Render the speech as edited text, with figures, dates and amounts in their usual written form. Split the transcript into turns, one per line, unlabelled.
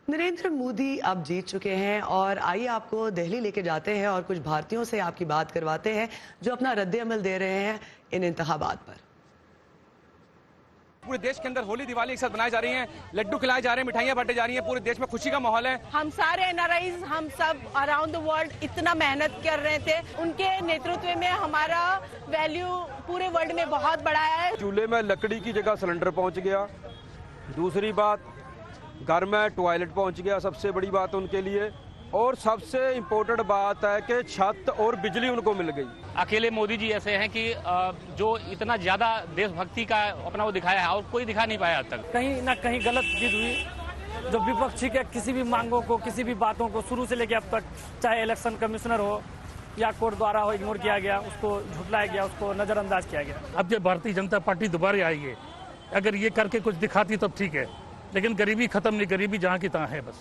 नरेंद्र मोदी अब जीत चुके हैं और आइए आपको दिल्ली लेके जाते हैं और कुछ भारतीयों से आपकी बात करवाते हैं जो अपना रद्द-ए-अमल दे रहे हैं इन इंतखाबात पर।
पूरे देश के अंदर होली दिवाली एक साथ बनाई जा रही हैं, लड्डू खिलाए जा रहे हैं, मिठाइयां बांटी जा रही हैं, पूरे देश में खुशी का माहौल है।
हम सारे एनआरआईज हम सब अराउंड द वर्ल्ड इतना मेहनत कर रहे थे, उनके नेतृत्व में हमारा वैल्यू पूरे वर्ल्ड में बहुत बड़ा है।
चूल्हे में लकड़ी की जगह सिलेंडर पहुंच गया। दूसरी बात, घर में टॉयलेट पहुंच गया, सबसे बड़ी बात उनके लिए। और सबसे इम्पोर्टेंट बात है कि छत और बिजली उनको मिल गई।
अकेले मोदी जी ऐसे हैं कि जो इतना ज्यादा देशभक्ति का अपना वो दिखाया है और कोई दिखा नहीं पाया आज तक।
कहीं ना कहीं गलत चीज हुई, जो विपक्षी के किसी भी मांगों को, किसी भी बातों को शुरू से लेकर अब तक, चाहे इलेक्शन कमिश्नर हो या कोर्ट द्वारा हो, इग्नोर किया गया, उसको झुटलाया गया, उसको नजरअंदाज किया गया।
अब जब भारतीय जनता पार्टी दोबारा आई है, अगर ये करके कुछ दिखाती तब ठीक है, लेकिन गरीबी खत्म नहीं, गरीबी जहाँ की तहाँ है बस।